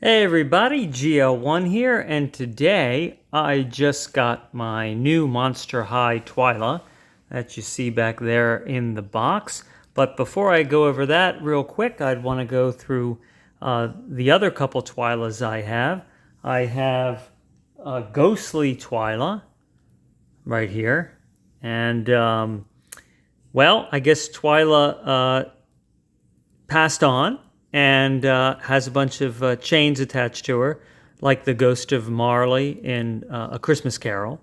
Hey everybody, GL1 here, and today I just got my new Monster High Twyla that you see back there in the box. But before I go over that real quick, I'd want to go through the other couple Twylas I have. I have Ghostly Twyla right here, and well, I guess Twyla passed on and has a bunch of chains attached to her, like the ghost of Marley in A Christmas Carol.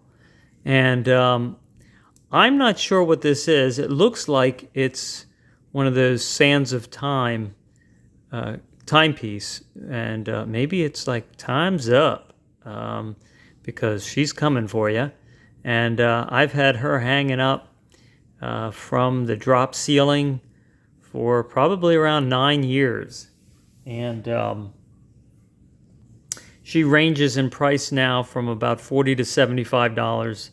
And I'm not sure what this is. It looks like it's one of those Sands of Time timepiece, and maybe it's like time's up because she's coming for you. And I've had her hanging up from the drop ceiling for probably around 9 years. And she ranges in price now from about $40 to $75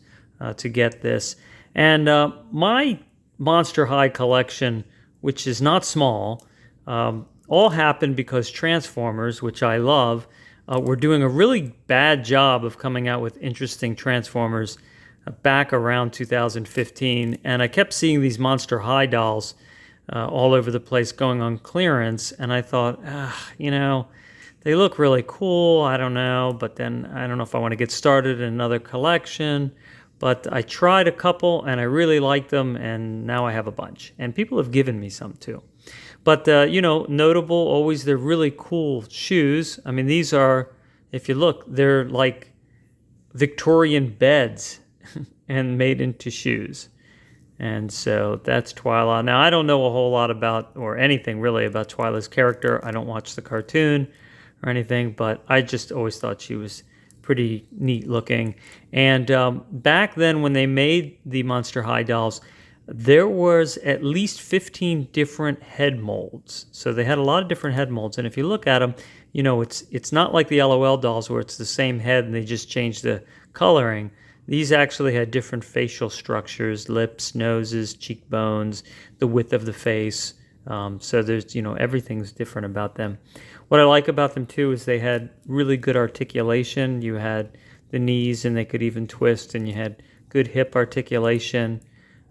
to get this. And my Monster High collection, which is not small, all happened because Transformers, which I love, were doing a really bad job of coming out with interesting Transformers back around 2015. And I kept seeing these Monster High dolls all over the place going on clearance, and I thought, they look really cool, I don't know, but then I don't know if I want to get started in another collection. But I tried a couple and I really liked them, and now I have a bunch, and people have given me some too. But notable always, they're really cool shoes. I mean, these are, if you look, they're like Victorian beds and made into shoes. And so that's Twyla. Now, I don't know a whole lot about, or anything really about Twyla's character. I don't watch the cartoon or anything, but I just always thought she was pretty neat looking. And back then when they made the Monster High dolls, there was at least 15 different head molds. So they had a lot of different head molds. And if you look at them, it's not like the LOL dolls where it's the same head and they just change the coloring. These actually had different facial structures, lips, noses, cheekbones, the width of the face. So there's, everything's different about them. What I like about them too is they had really good articulation. You had the knees and they could even twist, and you had good hip articulation,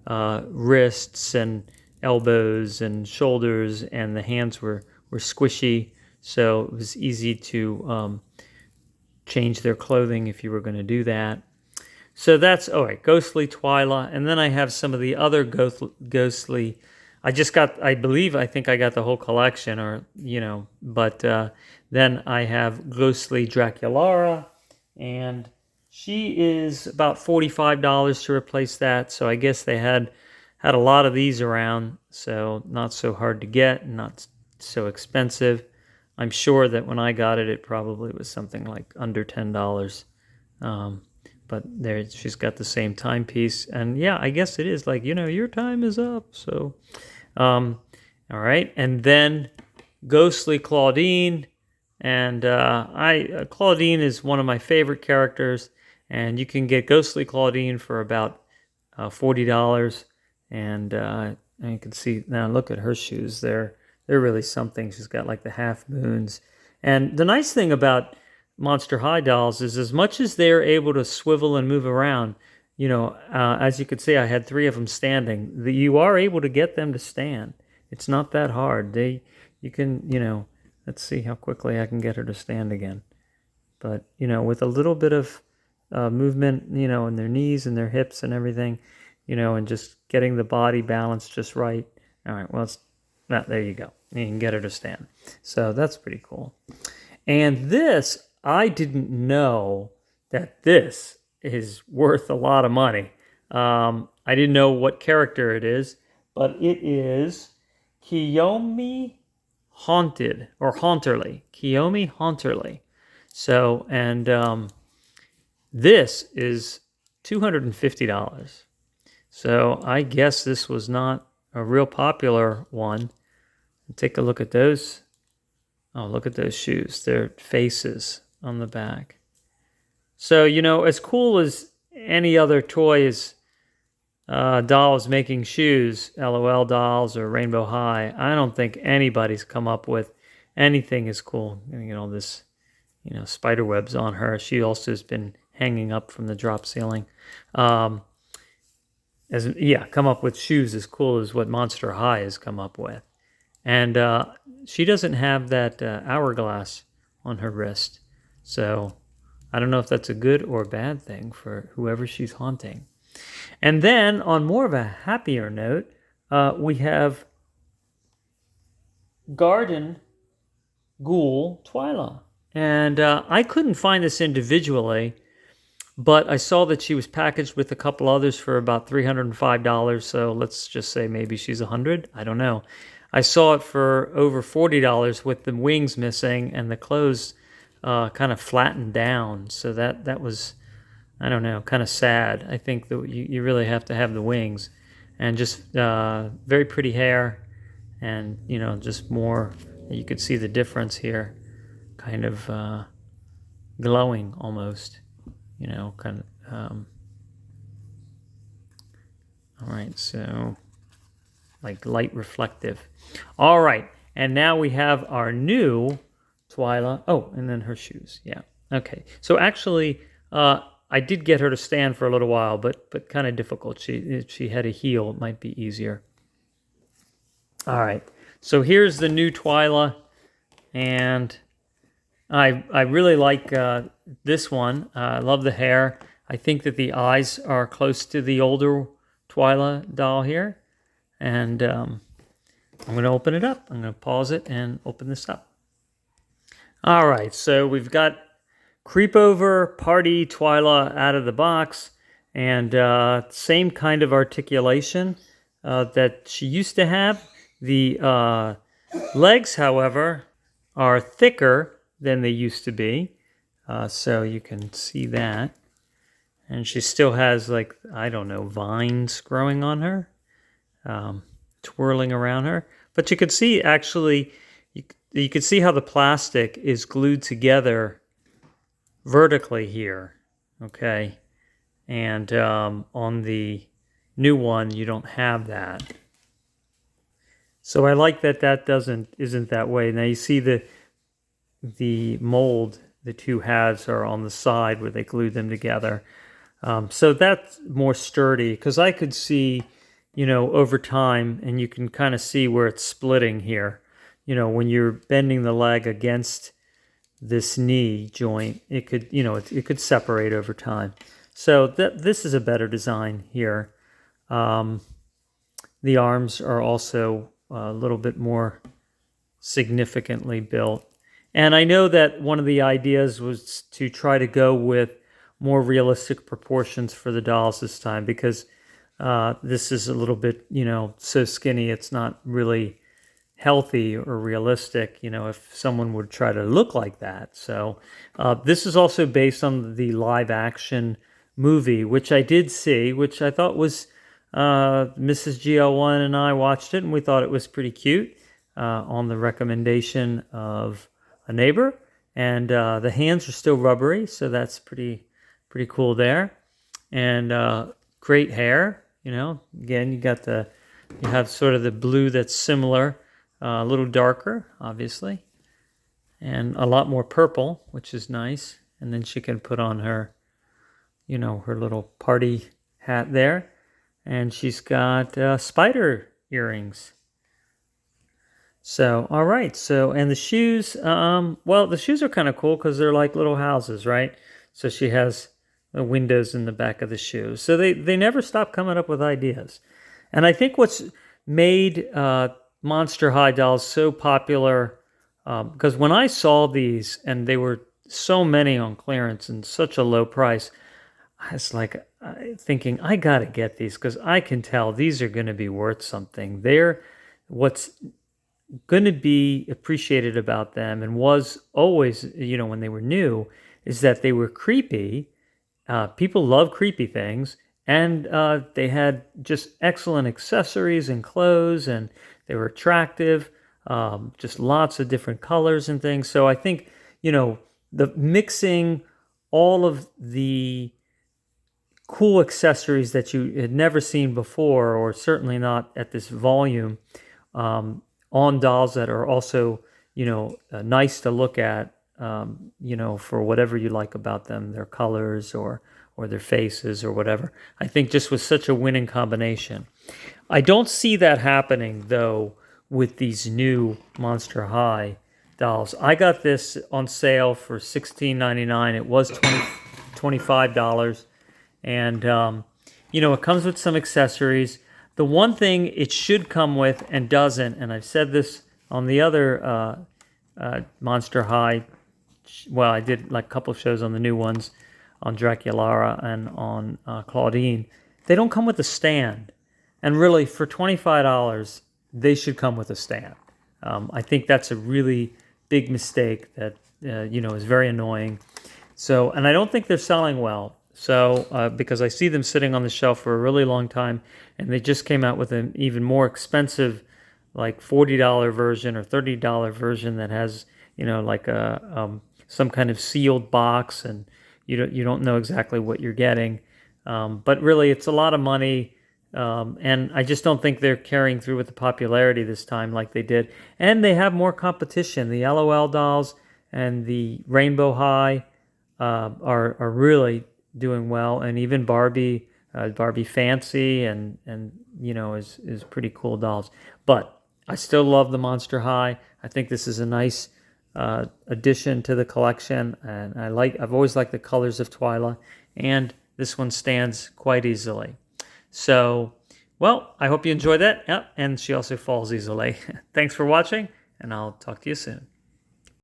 wrists and elbows and shoulders, and the hands were squishy. So it was easy to change their clothing if you were going to do that. So that's, all right, Ghostly Twyla. And then I have some of the other Ghostly. I think I got the whole collection, but then I have Ghostly Draculara, and she is about $45 to replace that. So I guess they had a lot of these around, so not so hard to get and not so expensive. I'm sure that when I got it, it probably was something like under $10. But there, she's got the same timepiece, and yeah, I guess it is like, your time is up. So, all right, and then Ghostly Clawdeen, and Clawdeen is one of my favorite characters, and you can get Ghostly Clawdeen for about $40, and you can see now. Look at her shoes; they're really something. She's got like the half moons, and the nice thing about Monster High dolls is, as much as they're able to swivel and move around, as you could see, I had 3 of them standing. You are able to get them to stand. It's not that hard. You can, let's see how quickly I can get her to stand again. But, with a little bit of movement, in their knees and their hips and everything, and just getting the body balanced just right. All right, well, there you go. You can get her to stand. So that's pretty cool. And this, I didn't know that this is worth a lot of money. I didn't know what character it is, but it is Kiyomi Haunted, or Haunterly. Kiyomi Haunterly. So, and this is $250. So I guess this was not a real popular one. Take a look at those. Oh, look at those shoes. They're faces on the back. So, as cool as any other toys, dolls making shoes, LOL dolls or Rainbow High, I don't think anybody's come up with anything as cool. All this spider webs on her. She also has been hanging up from the drop ceiling. Come up with shoes as cool as what Monster High has come up with. And she doesn't have that hourglass on her wrist. So I don't know if that's a good or a bad thing for whoever she's haunting. And then on more of a happier note, we have Garden Ghoul Twyla. And I couldn't find this individually, but I saw that she was packaged with a couple others for about $305. So let's just say maybe she's $100. I don't know. I saw it for over $40 with the wings missing and the clothes kind of flattened down. So that was, I don't know, kind of sad. I think that you really have to have the wings, and just very pretty hair, and just more. You could see the difference here, kind of glowing almost. Kind of. All right, so like light reflective. All right, and now we have our new Twyla. Oh, and then her shoes. Yeah. Okay. So actually, I did get her to stand for a little while, but kind of difficult. If she had a heel, it might be easier. All right. So here's the new Twyla, and I really like this one. I love the hair. I think that the eyes are close to the older Twyla doll here. And I'm going to open it up. I'm going to pause it and open this up. All right, so we've got Creepover Party Twyla out of the box, and same kind of articulation that she used to have. The legs, however, are thicker than they used to be, so you can see that. And she still has, like, I don't know, vines growing on her. Twirling around her, but you could see actually, you could see how the plastic is glued together vertically here, okay, and on the new one you don't have that. So I like that isn't that way. Now you see the mold, the two halves are on the side where they glued them together, so that's more sturdy, because I could see over time, and you can kind of see where it's splitting here. When you're bending the leg against this knee joint, it could, it could separate over time. So this is a better design here. The arms are also a little bit more significantly built. And I know that one of the ideas was to try to go with more realistic proportions for the dolls this time, because this is a little bit, so skinny, it's not really healthy or realistic, if someone would try to look like that. So this is also based on the live action movie, which I did see, which I thought was, Mrs. GL1 and I watched it, and we thought it was pretty cute, on the recommendation of a neighbor. And the hands are still rubbery, so that's pretty cool there. And great hair. Again, you have sort of the blue that's similar, a little darker, obviously, and a lot more purple, which is nice. And then she can put on her, her little party hat there. And she's got spider earrings. So, all right. So, and the shoes, the shoes are kind of cool because they're like little houses, right? So she has the windows in the back of the shoes. So they never stop coming up with ideas. And I think what's made Monster High dolls so popular, because when I saw these and they were so many on clearance and such a low price, I was like thinking, I got to get these because I can tell these are going to be worth something. What's going to be appreciated about them, and was always, when they were new, is that they were creepy. People love creepy things, and they had just excellent accessories and clothes, and they were attractive, just lots of different colors and things. So I think, the mixing all of the cool accessories that you had never seen before, or certainly not at this volume, on dolls that are also, nice to look at, for whatever you like about them, their colors or their faces or whatever. I think just was such a winning combination. I don't see that happening, though, with these new Monster High dolls. I got this on sale for $16.99. It was $25. And, it comes with some accessories. The one thing it should come with and doesn't, and I've said this on the other Monster High, well, I did like a couple of shows on the new ones, on Draculara and on Clawdeen. They don't come with a stand. And really, for $25, they should come with a stand. I think that's a really big mistake that, is very annoying. So, and I don't think they're selling well. So, because I see them sitting on the shelf for a really long time, and they just came out with an even more expensive, like $40 version or $30 version that has, like some kind of sealed box, and you don't know exactly what you're getting. But really, it's a lot of money. And I just don't think they're carrying through with the popularity this time like they did. And they have more competition. The LOL dolls and the Rainbow High are really doing well. And even Barbie Fancy and is pretty cool dolls. But I still love the Monster High. I think this is a nice addition to the collection. And I've always liked the colors of Twyla. And this one stands quite easily. So, well, I hope you enjoyed that. Yep, and she also falls easily. Thanks for watching, and I'll talk to you soon.